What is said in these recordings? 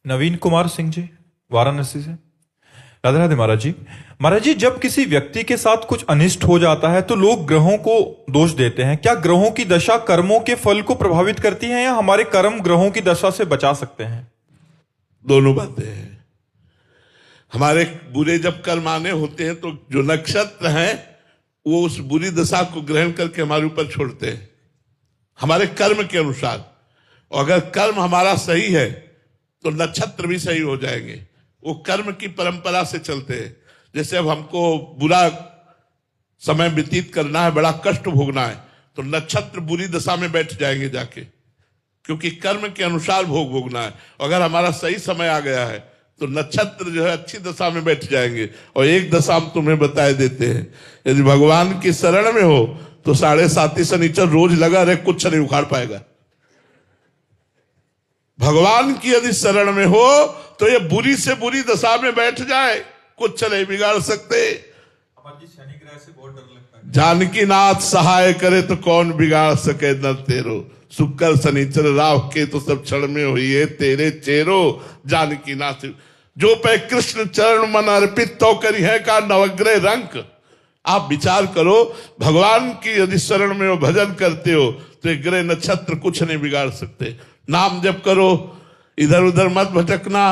नवीन कुमार सिंह जी, वाराणसी से। राधे राधे महाराज जी। महाराज जी, जब किसी व्यक्ति के साथ कुछ अनिष्ट हो जाता है तो लोग ग्रहों को दोष देते हैं। क्या ग्रहों की दशा कर्मों के फल को प्रभावित करती है या हमारे कर्म ग्रहों की दशा से बचा सकते हैं? दोनों बातें हैं। हमारे बुरे जब कर्म आने होते हैं तो जो नक्षत्र हैं वो उस बुरी दशा को ग्रहण करके हमारे ऊपर छोड़ते हैं हमारे कर्म के अनुसार। और अगर कर्म हमारा सही है तो नक्षत्र भी सही हो जाएंगे। वो कर्म की परंपरा से चलते हैं। जैसे अब हमको बुरा समय व्यतीत करना है, बड़ा कष्ट भोगना है, तो नक्षत्र बुरी दशा में बैठ जाएंगे जाके, क्योंकि कर्म के अनुसार भोग भोगना है। अगर हमारा सही समय आ गया है तो नक्षत्र जो है अच्छी दशा में बैठ जाएंगे। और एक दशा हम तुम्हें बताए देते हैं, यदि भगवान की शरण में हो तो 7.5 शनिचर रोज लगा रहे, कुछ नहीं उखाड़ पाएगा। भगवान की यदि शरण में हो तो ये बुरी से बुरी दशा में बैठ जाए, कुछ नहीं बिगाड़ सकते। शनि ग्रह से बहुत डर लगता है। जानकी नाथ सहाय करे तो कौन बिगाड़ सके न तेरो, शुक्र शनिचर राव के तो सब क्षण में हुई है तेरे चेरो। जानकी नाथ जो पे कृष्ण चरण मन अर्पित तो करी है का नवग्रह रंक। आप विचार करो, भगवान की यदि शरण में हो, भजन करते हो तो एक ग्रह नक्षत्र कुछ नहीं बिगाड़ सकते। नाम जप करो, इधर उधर मत भटकना।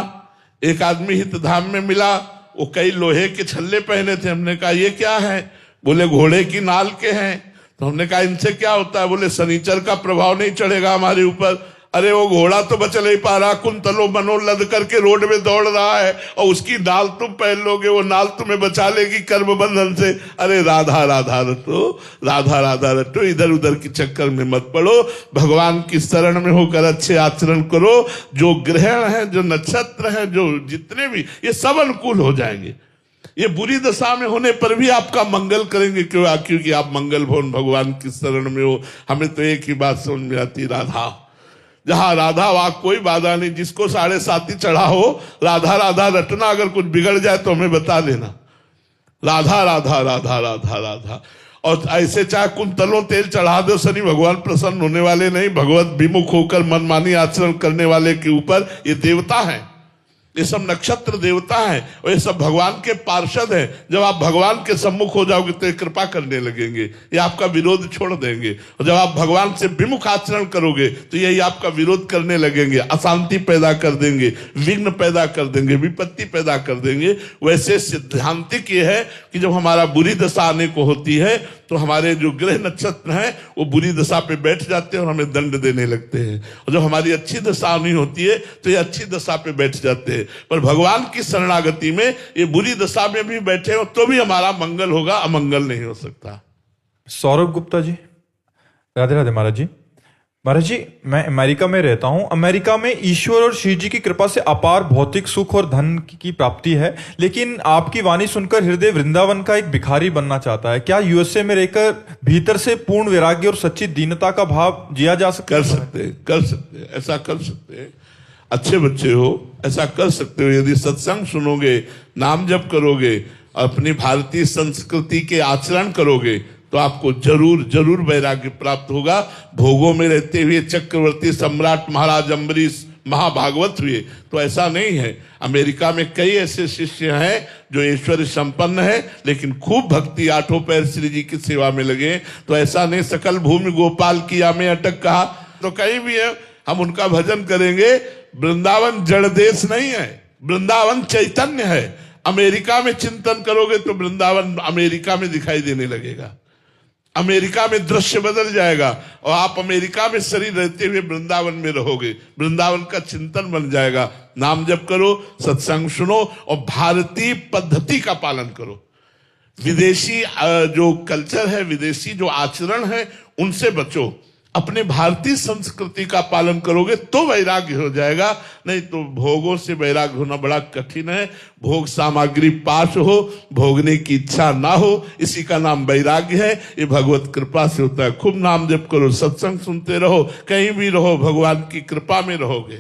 एक आदमी हित धाम में मिला, वो कई लोहे के छल्ले पहने थे। हमने कहा ये क्या है? बोले घोड़े की नाल के हैं। तो हमने कहा इनसे क्या होता है? बोले शनिचर का प्रभाव नहीं चढ़ेगा हमारे ऊपर। अरे वो घोड़ा तो बच नहीं पा रहा, कुंतलों मनो लद करके रोड में दौड़ रहा है, और उसकी नाल तुम पहन लोगे, वो नाल तुम्हें बचा लेगी कर्म बंधन से। अरे राधा राधा रटो, राधा राधा रटो, इधर उधर के चक्कर में मत पड़ो। भगवान की शरण में होकर अच्छे आचरण करो। जो ग्रहण है, जो नक्षत्र है, जो जितने भी, ये सब अनुकूल हो जाएंगे। ये बुरी दशा में होने पर भी आपका मंगल करेंगे। क्योंकि आप मंगल भवन भगवान की शरण में हो। हमें तो एक ही बात समझ में आती, राधा। जहां राधा वहां कोई बाधा नहीं। जिसको 7.5 चढ़ा हो, राधा राधा रटना। अगर कुछ बिगड़ जाए तो हमें बता देना। राधा राधा राधा राधा राधा। और ऐसे चाहे कुंतलों तेल चढ़ा दो, शनि भगवान प्रसन्न होने वाले नहीं। भगवत विमुख होकर मनमानी आचरण करने वाले के ऊपर ये देवता है, ये सब नक्षत्र देवता है, और ये सब भगवान के पार्षद हैं। जब आप भगवान के सम्मुख हो जाओगे तो ये कृपा करने लगेंगे, ये आपका विरोध छोड़ देंगे। और जब आप भगवान से विमुख आचरण करोगे तो यही आपका विरोध करने लगेंगे, अशांति पैदा कर देंगे, विघ्न पैदा कर देंगे, विपत्ति पैदा कर देंगे। वैसे सिद्धांतिक ये है कि जब हमारा बुरी दशा आने को होती है तो हमारे जो ग्रह नक्षत्र हैं वो बुरी दशा पे बैठ जाते हैं और हमें दंड देने लगते हैं। और जब हमारी अच्छी दशा आनी होती है तो ये अच्छी दशा पे बैठ जाते हैं। पर भगवान की शरणागति में ये बुरी दशा में भी बैठे हो तो भी हमारा मंगल होगा, अमंगल नहीं हो सकता। सौरभ गुप्ता जी, राधे राधे महाराज जी। महाराज जी, मैं अमेरिका में रहता हूं। अमेरिका में ईश्वर और शिव जी की कृपा से अपार भौतिक सुख और धन की प्राप्ति है, लेकिन आपकी वाणी सुनकर हृदय वृंदावन का एक भिखारी बनना चाहता है। क्या यूएसए में रहकर भीतर से पूर्ण वैराग्य और सच्ची दीनता का भाव जिया जा सकता है? कर सकते हैं, ऐसा कर सकते हैं। अच्छे बच्चे हो, ऐसा कर सकते हो। यदि सत्संग सुनोगे, नाम जप करोगे, अपनी भारतीय संस्कृति के आचरण करोगे तो आपको जरूर जरूर वैराग्य प्राप्त होगा। भोगों में रहते हुए चक्रवर्ती सम्राट महाराज अम्बरीश महाभागवत हुए तो ऐसा नहीं है। अमेरिका में कई ऐसे शिष्य हैं जो ऐश्वर्य संपन्न है लेकिन खूब भक्ति, 8 पैर श्री जी की सेवा में लगे। तो ऐसा नहीं सकल भूमि गोपाल किया में अटक कहा, तो कहीं भी है हम उनका भजन करेंगे। वृंदावन जड़ देश नहीं है, वृंदावन चैतन्य है। अमेरिका में चिंतन करोगे तो वृंदावन अमेरिका में दिखाई देने लगेगा, अमेरिका में दृश्य बदल जाएगा और आप अमेरिका में शरीर रहते हुए वृंदावन में रहोगे। वृंदावन का चिंतन बन जाएगा। नाम जप करो, सत्संग सुनो और भारतीय पद्धति का पालन करो। विदेशी जो कल्चर है, विदेशी जो आचरण है, उनसे बचो। अपने भारतीय संस्कृति का पालन करोगे तो वैराग्य हो जाएगा, नहीं तो भोगों से वैराग्य होना बड़ा कठिन है। भोग सामग्री पास हो, भोगने की इच्छा ना हो, इसी का नाम वैराग्य है। ये भगवत कृपा से होता है। खूब नाम जप करो, सत्संग सुनते रहो, कहीं भी रहो, भगवान की कृपा में रहोगे।